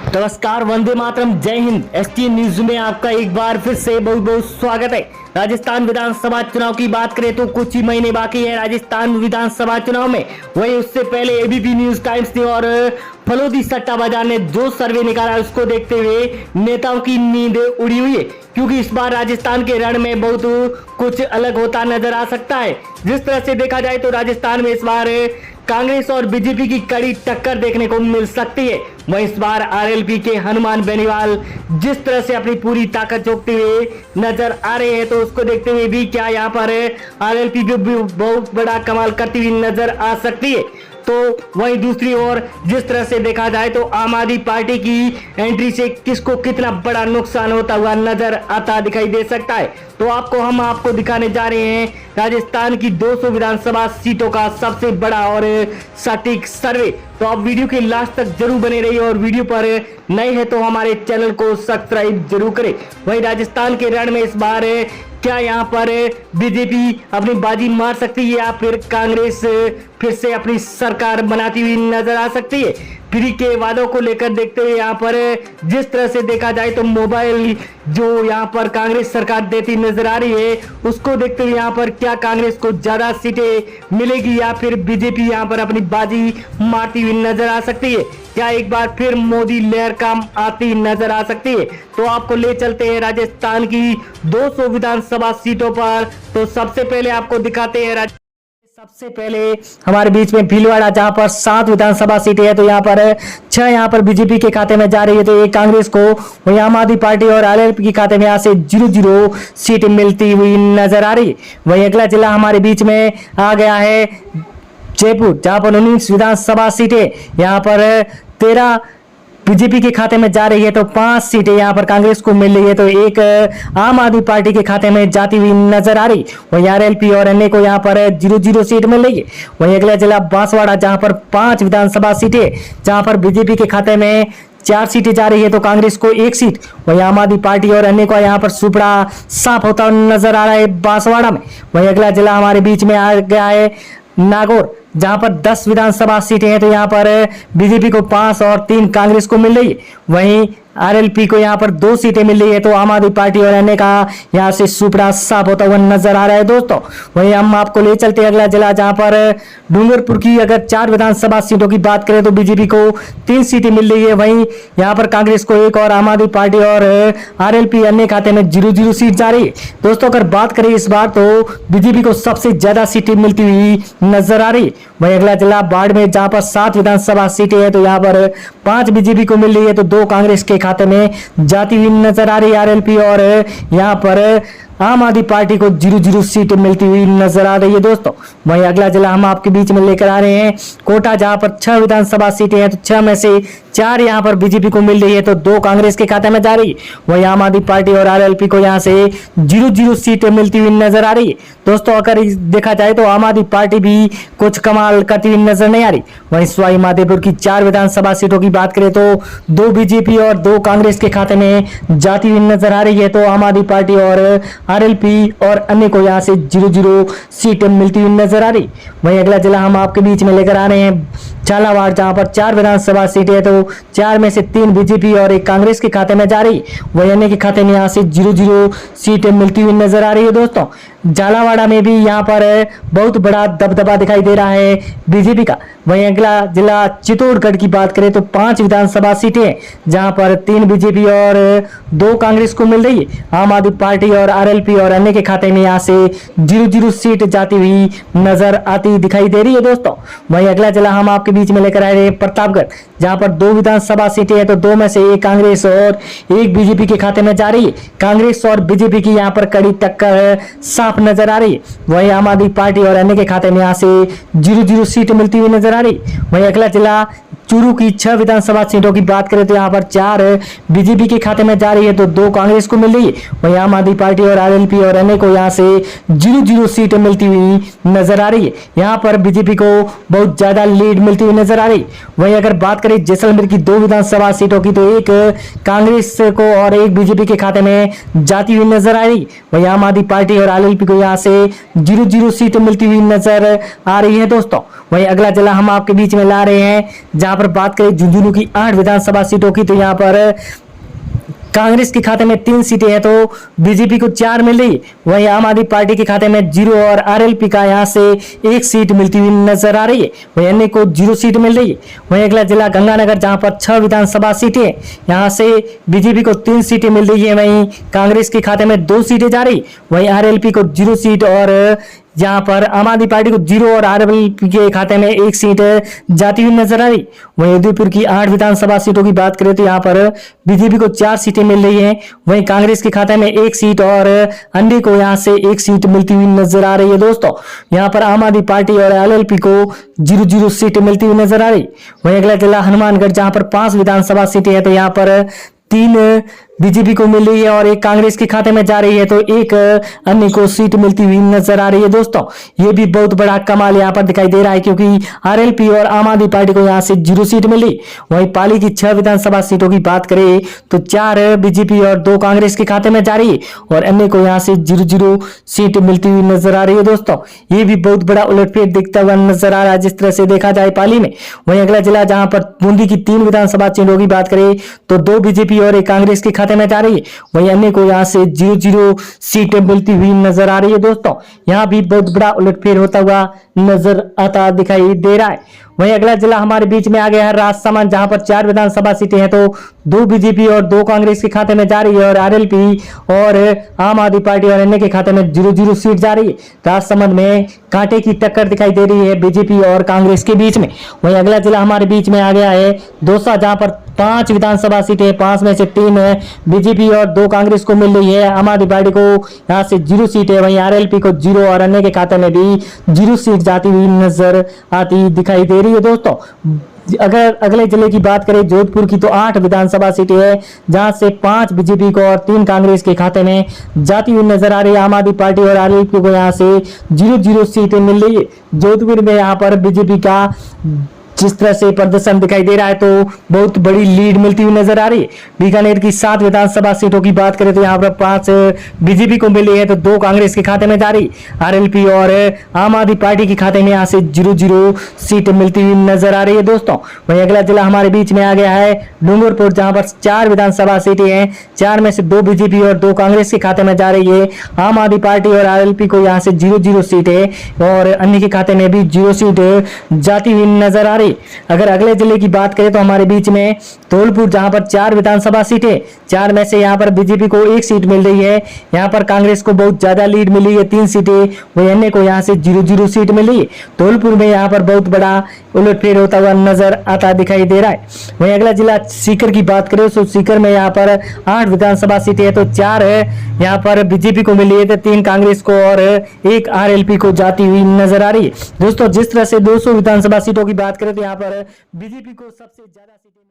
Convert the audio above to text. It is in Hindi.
नमस्कार, वंदे मातरम, जय हिंद। एसटी न्यूज में आपका एक बार फिर से बहुत बहुत स्वागत है। राजस्थान विधानसभा चुनाव की बात करें तो कुछ ही महीने बाकी है राजस्थान विधानसभा चुनाव में। वहीं उससे पहले एबीपी न्यूज टाइम्स ने और फलोदी सट्टा बाजार ने जो सर्वे निकाला उसको देखते हुए नेताओं की नींद उड़ी हुई है, क्योंकि इस बार राजस्थान के रण में बहुत कुछ अलग होता नजर आ सकता है। जिस तरह से देखा जाए तो राजस्थान में इस बार कांग्रेस और बीजेपी की कड़ी टक्कर देखने को मिल सकती है। वहीं इस बार आरएलपी के हनुमान बेनीवाल जिस तरह से अपनी पूरी ताकत झोंकते हुए नजर आ रहे हैं, तो उसको देखते हुए भी क्या यहाँ पर आरएलपी भी बहुत बड़ा कमाल करती हुई नजर आ सकती है। तो वहीं दूसरी ओर जिस तरह से देखा जाए तो आम आदमी पार्टी की एंट्री से किसको कितना बड़ा नुकसान होता हुआ नजर आता दिखाई दे सकता है। तो हम आपको दिखाने जा रहे हैं राजस्थान की 200 विधानसभा सीटों का सबसे बड़ा और सटीक सर्वे। तो आप वीडियो के लास्ट तक जरूर बने रहिए और वीडियो पर नए हैं तो हमारे चैनल को सब्सक्राइब जरूर करें। वहीं राजस्थान के रण में इस बार क्या यहाँ पर बीजेपी अपनी बाजी मार सकती है या फिर कांग्रेस फिर से अपनी सरकार बनाती हुई नजर आ सकती है। फ्री के वादों को लेकर देखते हुए यहाँ पर जिस तरह से देखा जाए तो मोबाइल जो यहाँ पर कांग्रेस सरकार देती नजर आ रही है, उसको देखते हुए यहाँ पर क्या कांग्रेस को ज्यादा सीटें मिलेगी या फिर बीजेपी यहाँ पर अपनी बाजी मारती हुई नजर आ सकती है। क्या एक बार फिर मोदी लहर काम आती नजर आ सकती है। तो आपको ले चलते हैं राजस्थान की 200 विधानसभा सीटों पर। तो सबसे पहले आपको दिखाते हैं सबसे पहले हमारे बीच में भीलवाड़ा, जहां पर 7 विधानसभा सीटें हैं, तो यहाँ पर 6 यहाँ पर बीजेपी के खाते में जा रही है, तो एक कांग्रेस को, वही आम आदमी पार्टी और आरएलपी के खाते में यहाँ से 0-0 सीट मिलती हुई नजर आ रही है। वही अगला जिला हमारे बीच में आ गया है जयपुर, जहां पर 19 विधानसभा सीटें यहाँ पर 13 बीजेपी के खाते में जा रही है, तो 5 सीटें यहाँ पर कांग्रेस को मिल रही है, तो एक आम आदमी पार्टी के खाते में जाती हुई नजर आ रही। वहीं आरएलपी और अन्य को यहाँ पर 0-0 सीट मिल रही है। वहीं अगला जिला बांसवाड़ा, जहां पर 5 विधानसभा सीटें, जहां पर बीजेपी के खाते में 4 सीटें जा रही है, तो कांग्रेस को 1 सीट, वहीं आम आदमी पार्टी और अन्य को यहाँ पर सुपड़ा साफ होता नजर आ रहा है बांसवाड़ा में। वहीं अगला जिला हमारे बीच में आ गया है नागौर, जहां पर 10 विधानसभा सीटें हैं, तो यहाँ पर बीजेपी को 5 और 3 कांग्रेस को मिल रही है। वहीं आरएलपी को यहाँ पर 2 सीटें मिल रही है, तो आम आदमी पार्टी और अन्य का यहाँ से सुपड़ा साफ होता हुआ नजर आ रहा है दोस्तों। वहीं हम आपको ले चलते हैं अगला जिला, जहां पर डूंगरपुर की अगर 4 विधानसभा सीटों की बात करें तो बीजेपी को 3 सीटें मिल रही है। वहीं यहाँ पर कांग्रेस को 1 और आम आदमी पार्टी और आरएलपी अन्य खाते में 0-0 सीट जा रही है दोस्तों। अगर बात करें इस बार तो बीजेपी को सबसे ज्यादा सीटें मिलती हुई नजर आ रही है। वहीं अगला जिला बाड़मेर, जहां पर 7 विधानसभा सीटें हैं, तो यहाँ पर 5 बीजेपी को मिल रही है, तो 2 कांग्रेस के खाते में जाती हुई नजर आ रही है आरएलपी, और यहाँ पर आम आदमी पार्टी को 0-0 सीट मिलती हुई नजर आ रही है दोस्तों। वहीं अगला जिला हम आपके बीच में लेकर आ रहे हैं कोटा, जहां पर 6 विधानसभा सीटें हैं, तो 6 में से 4 यहाँ पर बीजेपी को मिल रही है, तो 2 कांग्रेस के खाते में जा रही है। वहीं आम आदमी पार्टी और आरएलपी को यहाँ से 0-0 सीटें मिलती हुई नजर आ रही है दोस्तों। अगर देखा जाए तो आम आदमी पार्टी भी कुछ कमाल करती हुई नजर नहीं आ रही। वहीं सवाई माधोपुर की 4 विधानसभा सीटों की बात करें तो 2 बीजेपी और 2 कांग्रेस के खाते में जाती हुई नजर आ रही है, तो आम आदमी पार्टी और आरएलपी और अन्य को यहाँ से 0-0 सीटें मिलती हुई नजर आ रही। वहीं अगला जिला हम आपके बीच में लेकर आ रहे हैं झालावाड़, जहां पर 4 विधानसभा सीटें हैं, तो 4 में से 3 बीजेपी और 1 कांग्रेस के खाते में जा रही। वहीं अन्य के खाते में यहाँ से 0-0 सीटें मिलती हुई नजर आ रही है दोस्तों। झालावाड़ा में भी यहाँ पर बहुत बड़ा दबदबा दिखाई दे रहा है बीजेपी का। वहीं अगला जिला चित्तौड़गढ़ की बात करें तो 5 विधानसभा सीटें हैं, जहां पर 3 बीजेपी और 2 कांग्रेस को मिल रही है। आम आदमी पार्टी और आरएलपी और अन्य के खाते में यहाँ से 0-0 सीट जाती हुई नजर आती दिखाई दे रही है दोस्तों। वहीं अगला जिला हम आपके बीच में लेकर आए हैं प्रतापगढ़, जहां पर 2 विधानसभा सीटें हैं, तो 2 में से 1 कांग्रेस और 1 बीजेपी के खाते में जा रही है। कांग्रेस और बीजेपी की यहाँ पर कड़ी टक्कर साफ नजर आ रही है। वहीं आम आदमी पार्टी और अन्य के खाते में यहाँ से 0-0 सीट मिलती हुई नजर आ रही। वहीं अगला जिला चूरू की 6 विधानसभा सीटों की बात करें तो यहाँ पर 4 बीजेपी के खाते में जा रही है, तो 2 कांग्रेस को मिल रही है। वहीं आम आदमी पार्टी और आरएलपी और अन्य को यहाँ से 0-0 सीट मिलती हुई नजर आ रही है। यहाँ पर बीजेपी को बहुत ज्यादा लीड मिलती हुई नजर आ रही। वहीं अगर बात करें जैसलमेर की 2 विधानसभा सीटों की, तो 1 कांग्रेस को और 1 बीजेपी के खाते में जाती हुई नजर आ रही। वहीं आम आदमी पार्टी और आरएलपी को यहाँ से 0-0 सीट मिलती हुई नजर आ रही है दोस्तों। वहीं अगला जिला हम आपके बीच में ला रहे हैं, जहां पर बात करें झुंझुनू की 8 विधानसभा सीटों की, तो यहाँ पर कांग्रेस के खाते में 3 सीटें हैं तो बीजेपी को 4 मिल रही। वहीं आम आदमी पार्टी के खाते में 0 और आरएलपी का यहां से 1 सीट मिलती हुई नजर आ रही है। वहीं अन्य को 0 सीट मिल रही है। वहीं अगला जिला गंगानगर, जहां पर 6 विधानसभा सीटें हैं, यहां से बीजेपी को 3 सीटें मिल रही है। वहीं कांग्रेस के खाते में 2 सीटें जा रही। वहीं आरएलपी को 0 सीट और जहां पर आम आदमी पार्टी को 0 और आरएलपी के खाते में 1 सीट जाती हुई नजर आ रही। वहीं उदयपुर की 8 विधानसभा सीटों की बात करें तो यहाँ पर बीजेपी को 4 सीटें मिल रही हैं। वहीं कांग्रेस के खाते में 1 सीट और अन्य को यहाँ से 1 सीट मिलती हुई नजर आ रही है। दोस्तों, यहाँ पर आम आदमी पार्टी और आरएलपी को 0-0 सीट मिलती हुई नजर आ रही। वहीं अगला जिला हनुमानगढ़, जहां पर 5 विधानसभा सीटें हैं तो यहाँ पर 3 बीजेपी को मिल रही है और 1 कांग्रेस के खाते में जा रही है, तो 1 अन्य को सीट मिलती हुई नजर आ रही है। दोस्तों, ये भी बहुत बड़ा कमाल यहाँ पर दिखाई दे रहा है, क्योंकि आरएलपी और आम आदमी पार्टी को यहाँ से 0 सीट मिली। वहीं पाली की 6 विधानसभा सीटों की बात करें तो 4 बीजेपी और 2 कांग्रेस के खाते में जा रही है और अन्य को यहाँ से 0-0 सीट मिलती हुई नजर आ रही है। दोस्तों, ये भी बहुत बड़ा उलटफेर दिखता हुआ नजर आ रहा है जिस तरह से देखा जाए पाली में। वहीं अगला जिला, जहां पर बूंदी की 3 विधानसभा सीटों की बात करें तो 2 बीजेपी और 1 कांग्रेस के खाते में जा रही है। वहीं अन्य को यहाँ से 0-0 सीटें मिलती हुई नजर आ रही है। दोस्तों, यहाँ भी बहुत बड़ा उलटफेर होता हुआ नजर आता दिखाई दे रहा है। वहीं अगला जिला हमारे बीच में आ गया है राजसमंद, जहां पर 4 विधानसभा सीटें हैं तो 2 बीजेपी और 2 कांग्रेस के खाते में जा रही है और आरएलपी और आम आदमी पार्टी और अन्य के खाते में 0-0 सीट जा रही है। राजसमंद में कांटे की टक्कर दिखाई दे रही है बीजेपी और कांग्रेस के बीच में। वहीं अगला जिला हमारे बीच में आ गया है दौसा, जहां पर 5 विधानसभा सीटें, 5 में से 3 बीजेपी और 2 कांग्रेस को मिल रही है। आम आदमी पार्टी को यहाँ से 0 सीट है। वहीं आरएलपी को 0 और अन्य के खाते में भी 0 सीट जाती हुई नजर आती दिखाई दे रही है। दोस्तों, अगर अगले जिले की बात करें जोधपुर की, तो 8 विधानसभा सीटें है, जहां से 5 बीजेपी को और 3 कांग्रेस के खाते में जाती हुई नजर आ रही है। आम आदमी पार्टी और आरएलपी को यहाँ से 0-0 सीटें मिल रही है। जोधपुर में यहाँ पर बीजेपी का जिस तरह से प्रदर्शन दिखाई दे रहा है, तो बहुत बड़ी लीड मिलती हुई नजर आ रही है। बीकानेर की 7 विधानसभा सीटों की बात करें तो यहाँ पर 5 बीजेपी को मिली है तो 2 कांग्रेस के खाते में जा रही। आरएलपी और आम आदमी पार्टी के खाते में यहाँ से 0-0 सीट मिलती हुई नजर आ रही है। दोस्तों, वहीं अगला जिला हमारे बीच में आ गया है डूंगरपुर, जहां पर 4 विधानसभा सीटें हैं, 4 में से 2 बीजेपी और 2 कांग्रेस के खाते में जा रही है। आम आदमी पार्टी और आरएलपी को यहाँ से 0-0 सीट है और अन्य के खाते में भी 0 सीट जाती हुई नजर आ रही। अगर अगले जिले की बात करें तो हमारे बीच में धौलपुर, जहां पर 4 विधानसभा सीटें, 4 में से यहां पर बीजेपी को 1 सीट मिल रही है। यहां पर कांग्रेस को बहुत ज्यादा लीड मिली है, 3 सीटें, वहीं अन्य को यहां से 0-0 सीट मिली है। धौलपुर में यहां पर बहुत बड़ा उलटफेर होता हुआ नजर आता दिखाई दे रहा है। वहीं अगला जिला सीकर की बात करें तो सीकर में यहां पर 8 विधानसभा सीटें है तो 4 यहां पर बीजेपी को मिली है तो 3 कांग्रेस को और 1 आरएलपी को जाती हुई नजर आ रही है। दोस्तों, जिस तरह से 200 विधानसभा सीटों की बात करें तो यहाँ पर बीजेपी को सबसे ज्यादा सीटें